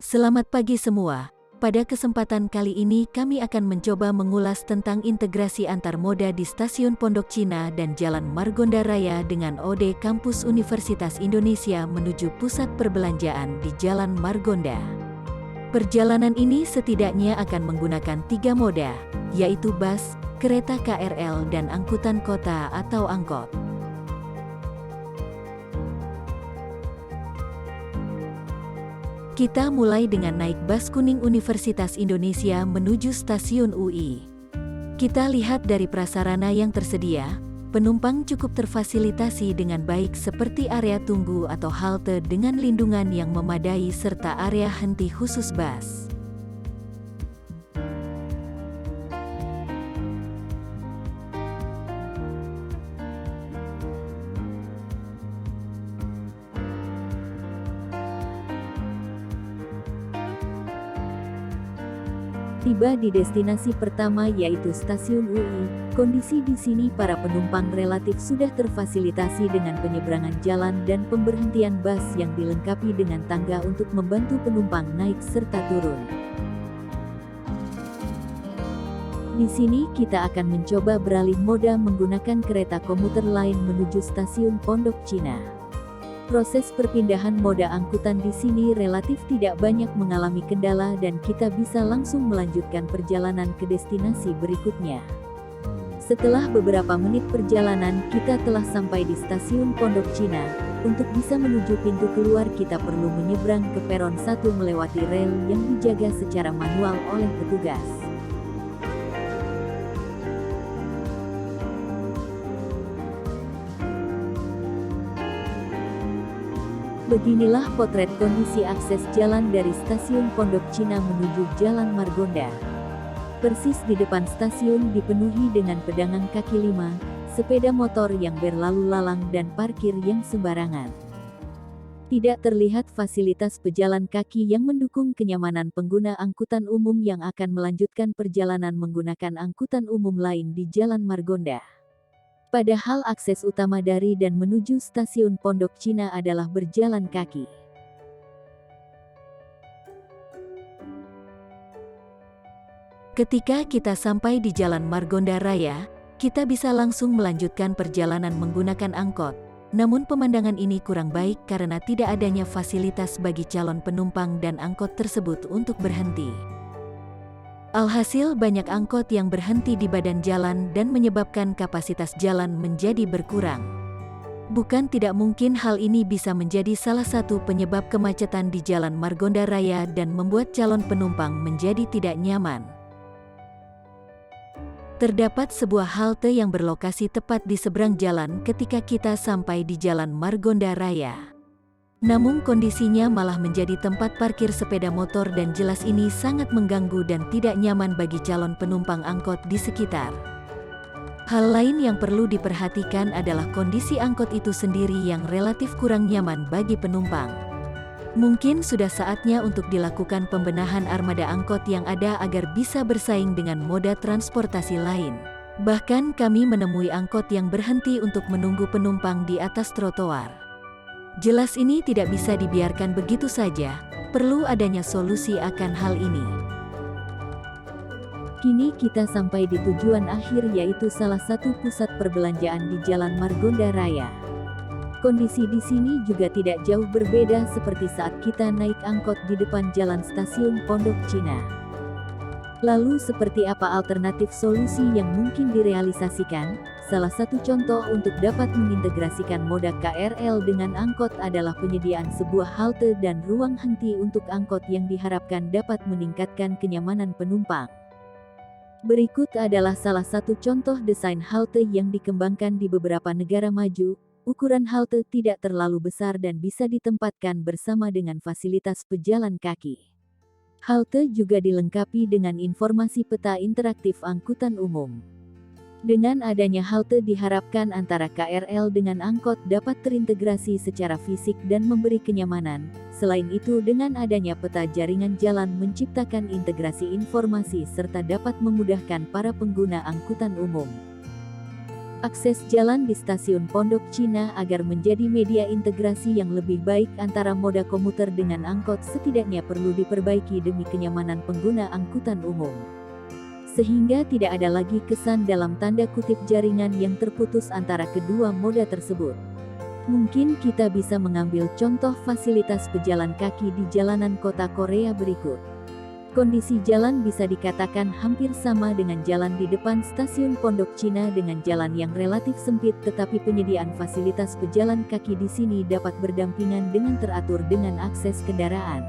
Selamat pagi semua. Pada kesempatan kali ini kami akan mencoba mengulas tentang integrasi antar moda di Stasiun Pondok Cina dan Jalan Margonda Raya dengan OD Kampus Universitas Indonesia menuju pusat perbelanjaan di Jalan Margonda. Perjalanan ini setidaknya akan menggunakan 3 moda, yaitu bus, kereta KRL dan angkutan kota atau angkot. Kita mulai dengan naik bus kuning Universitas Indonesia menuju Stasiun UI. Kita lihat dari prasarana yang tersedia, penumpang cukup terfasilitasi dengan baik seperti area tunggu atau halte dengan lindungan yang memadai serta area henti khusus bus. Tiba di destinasi pertama yaitu Stasiun UI, kondisi di sini para penumpang relatif sudah terfasilitasi dengan penyeberangan jalan dan pemberhentian bus yang dilengkapi dengan tangga untuk membantu penumpang naik serta turun. Di sini kita akan mencoba beralih moda menggunakan kereta komuter lain menuju Stasiun Pondok Cina. Proses perpindahan moda angkutan di sini relatif tidak banyak mengalami kendala dan kita bisa langsung melanjutkan perjalanan ke destinasi berikutnya. Setelah beberapa menit perjalanan, kita telah sampai di Stasiun Pondok Cina. Untuk bisa menuju pintu keluar kita perlu menyeberang ke peron 1 melewati rel yang dijaga secara manual oleh petugas. Beginilah potret kondisi akses jalan dari Stasiun Pondok Cina menuju Jalan Margonda. Persis di depan stasiun dipenuhi dengan pedagang kaki lima, sepeda motor yang berlalu lalang dan parkir yang sembarangan. Tidak terlihat fasilitas pejalan kaki yang mendukung kenyamanan pengguna angkutan umum yang akan melanjutkan perjalanan menggunakan angkutan umum lain di Jalan Margonda. Padahal akses utama dari dan menuju Stasiun Pondok Cina adalah berjalan kaki. Ketika kita sampai di Jalan Margonda Raya, kita bisa langsung melanjutkan perjalanan menggunakan angkot. Namun pemandangan ini kurang baik karena tidak adanya fasilitas bagi calon penumpang dan angkot tersebut untuk berhenti. Alhasil banyak angkot yang berhenti di badan jalan dan menyebabkan kapasitas jalan menjadi berkurang. Bukan tidak mungkin hal ini bisa menjadi salah satu penyebab kemacetan di Jalan Margonda Raya dan membuat calon penumpang menjadi tidak nyaman. Terdapat sebuah halte yang berlokasi tepat di seberang jalan ketika kita sampai di Jalan Margonda Raya. Namun kondisinya malah menjadi tempat parkir sepeda motor dan jelas ini sangat mengganggu dan tidak nyaman bagi calon penumpang angkot di sekitar. Hal lain yang perlu diperhatikan adalah kondisi angkot itu sendiri yang relatif kurang nyaman bagi penumpang. Mungkin sudah saatnya untuk dilakukan pembenahan armada angkot yang ada agar bisa bersaing dengan moda transportasi lain. Bahkan kami menemui angkot yang berhenti untuk menunggu penumpang di atas trotoar. Jelas ini tidak bisa dibiarkan begitu saja, perlu adanya solusi akan hal ini. Kini kita sampai di tujuan akhir yaitu salah satu pusat perbelanjaan di Jalan Margonda Raya. Kondisi di sini juga tidak jauh berbeda seperti saat kita naik angkot di depan jalan Stasiun Pondok Cina. Lalu seperti apa alternatif solusi yang mungkin direalisasikan? Salah satu contoh untuk dapat mengintegrasikan moda KRL dengan angkot adalah penyediaan sebuah halte dan ruang henti untuk angkot yang diharapkan dapat meningkatkan kenyamanan penumpang. Berikut adalah salah satu contoh desain halte yang dikembangkan di beberapa negara maju. Ukuran halte tidak terlalu besar dan bisa ditempatkan bersama dengan fasilitas pejalan kaki. Halte juga dilengkapi dengan informasi peta interaktif angkutan umum. Dengan adanya halte diharapkan antara KRL dengan angkot dapat terintegrasi secara fisik dan memberi kenyamanan. Selain itu dengan adanya peta jaringan jalan menciptakan integrasi informasi serta dapat memudahkan para pengguna angkutan umum. Akses jalan di stasiun Pondok Cina agar menjadi media integrasi yang lebih baik antara moda komuter dengan angkot setidaknya perlu diperbaiki demi kenyamanan pengguna angkutan umum. Sehingga tidak ada lagi kesan dalam tanda kutip jaringan yang terputus antara kedua moda tersebut. Mungkin kita bisa mengambil contoh fasilitas pejalan kaki di jalanan kota Korea berikut. Kondisi jalan bisa dikatakan hampir sama dengan jalan di depan stasiun Pondok Cina dengan jalan yang relatif sempit, tetapi penyediaan fasilitas pejalan kaki di sini dapat berdampingan dengan teratur dengan akses kendaraan.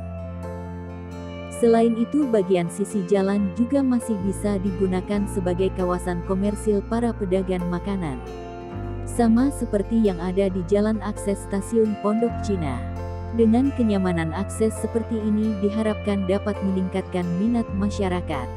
Selain itu, bagian sisi jalan juga masih bisa digunakan sebagai kawasan komersil para pedagang makanan. Sama seperti yang ada di jalan akses stasiun Pondok Cina. Dengan kenyamanan akses seperti ini diharapkan dapat meningkatkan minat masyarakat.